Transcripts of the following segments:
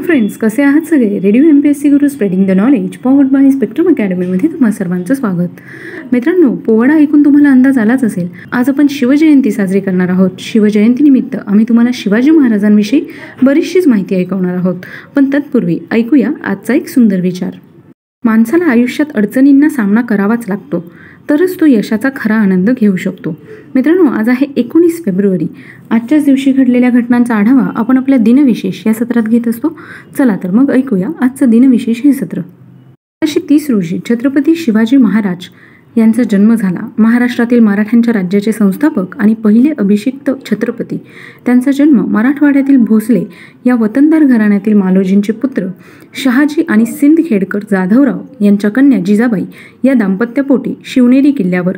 Friends, कसे आहात सगळे? रेडिओ MPSC गुरु spreading the knowledge powered by Spectrum अकॅडमीमध्ये तुम्हा सर्वांचं स्वागत. मित्रांनो, पोवाडा ऐकून तुम्हाला अंदाज आलाच असेल. आज आपण शिवजयंती साजरी करणार आहोत. शिवजयंतीनिमित्त आम्ही तुम्हाला शिवाजी महाराजांविषयी बरीचशीच माहिती ऐकवणार आहोत. पण तत्पूर्वी ऐकूया आजचा एक सुंदर विचार. माणसाला आयुष्यात अडचणींना सामना करावाच लागतो, तरच तो यशाचा खरा आनंद घेऊ शकतो. मित्रांनो, आज आहे 19 फेब्रुवारी. आजच्याच दिवशी घडलेल्या घटनांचा आढावा आपण आपल्या दिनविशेष या सत्रात घेत असतो. चला तर मग ऐकूया आजचं दिनविशेष हे सत्र. 1830 रोजी छत्रपती शिवाजी महाराज यांचा जन्म झाला. महाराष्ट्रातील मराठ्यांच्या राज्याचे संस्थापक आणि पहिले अभिषिक्त छत्रपती. त्यांचा जन्म मराठवाड्यातील भोसले या वतनदार घराण्यातील मालोजींचे पुत्र शहाजी आणि सिंदखेडकर जाधवराव यांच्या कन्या जिजाबाई या दाम्पत्यापोटी शिवनेरी किल्ल्यावर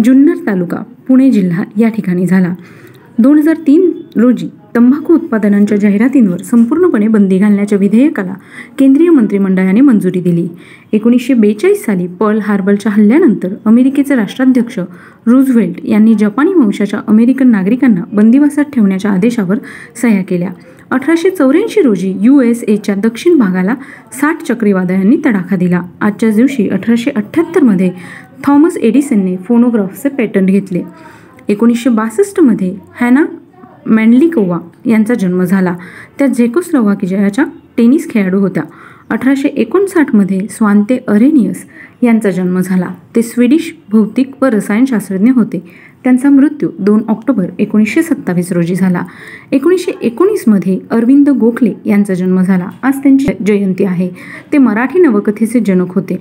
जुन्नर तालुका पुणे जिल्हा या ठिकाणी झाला. 2003 रोजी तंबाखू उत्पादनांच्या जाहिरातींवर संपूर्णपणे बंदी घालण्याच्या विधेयकाला केंद्रीय मंत्रिमंडळाने मंजुरी दिली. 1942 साली पर्ल हार्बरच्या हल्ल्यानंतर अमेरिकेचे राष्ट्राध्यक्ष रूझवेल्ट यांनी जपानी वंशाच्या अमेरिकन नागरिकांना बंदिवासात ठेवण्याच्या आदेशावर सह्या केल्या. 1884 रोजी USAच्या दक्षिण भागाला 60 चक्रीवादळांनी तडाखा दिला. आजच्याच दिवशी 1878 मध्ये थॉमस एडिसनने फोनोग्राफचे पेटंट घेतले. 1962 मध्ये हॅना मॅन्डलिकोवा यांचा जन्म झाला. त्या झेकोस्लोवाकियाच्या टेनिस खेळाडू होत्या. 1859 मध्ये स्वांते अरेनियस यांचा जन्म झाला. ते स्वीडिश भौतिक व रसायनशास्त्रज्ञ होते. त्यांचा मृत्यू 2 ऑक्टोबर 1927 रोजी झाला. 1919 मध्ये अरविंद गोखले यांचा जन्म झाला. आज त्यांची जयंती आहे. ते मराठी नवकथेचे जनक होते.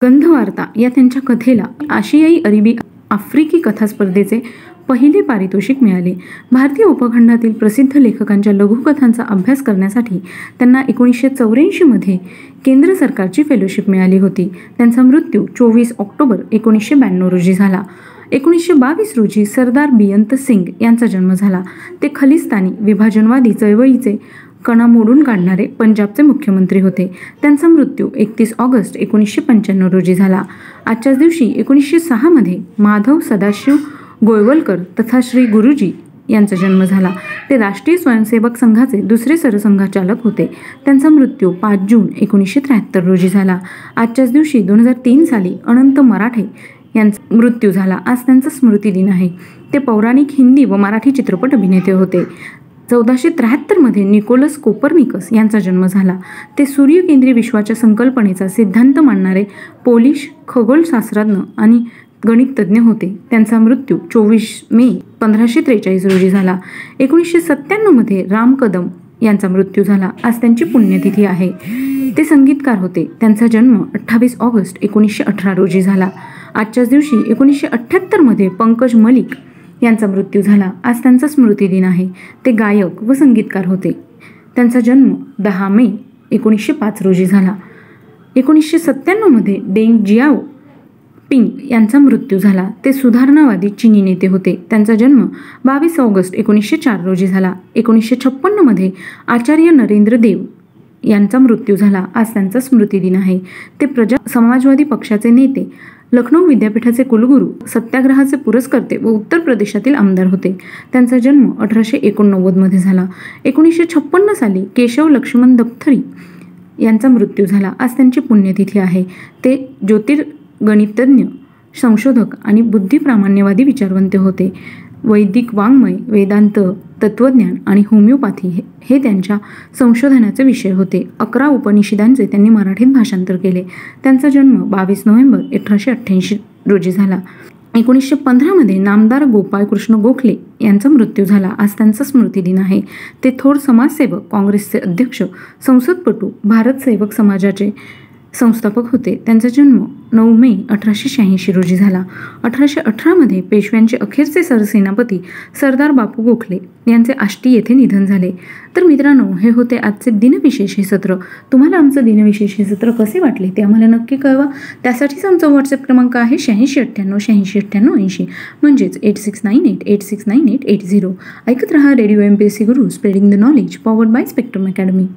गंधवार्ता या त्यांच्या कथेला आशियाई अरबी आफ्रिकी कथा स्पर्धेचे पहिले पारितोषिक मिळाले. भारतीय उपखंडातील प्रसिद्ध लेखकांच्या लघुकथांचा अभ्यास करण्यासाठी त्यांना 1984 मध्ये केंद्र सरकारची फेलोशिप मिळाली होती. त्यांचा मृत्यू 24 ऑक्टोबर 1992 रोजी झाला. 1922 रोजी सरदार बियंत सिंग यांचा जन्म झाला. ते खलिस्तानी विभाजनवादी चळवळीचे कणा मोडून काढणारे पंजाबचे मुख्यमंत्री होते. त्यांचा मृत्यू 31 ऑगस्ट 1995 रोजी झाला. आजच्याच दिवशी 1906 मध्ये माधव सदाशिव गोळवलकर तथा श्री गुरुजी यांचा जन्म झाला. ते राष्ट्रीय स्वयंसेवक संघाचे दुसरे सरसंघचालक होते. त्यांचा मृत्यू 5 जून 1973 रोजी झाला. आजच्याच दिवशी 2003 साली अनंत मराठे यांचा मृत्यू झाला. आज त्यांचा स्मृतिदिन आहे. ते पौराणिक हिंदी व मराठी चित्रपट अभिनेते होते. 1473 मध्ये निकोलस कोपर्निकस यांचा जन्म झाला. ते सूर्यकेंद्री विश्वाच्या संकल्पनेचा सिद्धांत मांडणारे पोलिश खगोलशास्त्रज्ञ आणि गणितज्ञ होते. त्यांचा मृत्यू 24 मे 1543 रोजी झाला. 1997 मध्ये राम कदम यांचा मृत्यू झाला. आज त्यांची पुण्यतिथी आहे. ते संगीतकार होते. त्यांचा जन्म 28 ऑगस्ट 1918 रोजी झाला. आजच्याच दिवशी 1978 मध्ये पंकज मलिक यांचा मृत्यू झाला. आज त्यांचा स्मृतिदिन आहे. ते गायक व संगीतकार होते. त्यांचा जन्म 10 मे 1905 रोजी झाला. 1997 मध्ये डेंग जियाओ पिंग यांचा मृत्यू झाला. ते सुधारणावादी चीनी नेते होते. त्यांचा जन्म 22 ऑगस्ट 1904 रोजी झाला. 1956 मध्ये आचार्य नरेंद्र देव यांचा मृत्यू झाला. आज त्यांचा स्मृतिदिन आहे. ते समाजवादी पक्षाचे नेते, लखनौ विद्यापीठाचे कुलगुरू, सत्याग्रहाचे पुरस्कर्ते व उत्तर प्रदेशातील आमदार होते. त्यांचा जन्म 1889 मध्ये झाला. 1956 साली केशव लक्ष्मण दफ्तरी यांचा मृत्यू झाला. आज त्यांची पुण्यतिथी आहे. ते ज्योतिर्गणितज्ञ, संशोधक आणि बुद्धिप्रामाण्यवादी विचारवंत होते. वैदिक वाङ्मय, वेदांत, तत्त्वज्ञान आणि होमिओपॅथी हे त्यांच्या संशोधनाचे विषय होते. 11 उपनिषदांचे त्यांनी मराठीत भाषांतर केले. त्यांचा जन्म 22 नोव्हेंबर 1888 रोजी झाला. 1915 मध्ये नामदार गोपाळ कृष्ण गोखले यांचा मृत्यू झाला. आज त्यांचा स्मृतिदिन आहे. ते थोर समाजसेवक, काँग्रेसचे अध्यक्ष, संसदपटू, भारत सेवक समाजाचे संस्थापक होते. त्यांचा जन्म 9 मे 1886 रोजी झाला. 1818 मध्ये पेशव्यांचे अखेरचे सरसेनापती सरदार बापू गोखले यांचे आष्टी येथे निधन झाले. तर मित्रांनो, हे होते आजचे दिनविशेष हे सत्र. तुम्हाला आमचं दिनविशेष हे सत्र कसे वाटले ते आम्हाला नक्की कळवा. त्यासाठीच आमचा व्हॉट्सअप क्रमांक आहे 8698 म्हणजेच 8698869880. ऐकत रहा रेडिओ MPSC गुरु spreading the knowledge powered by spectrum academy.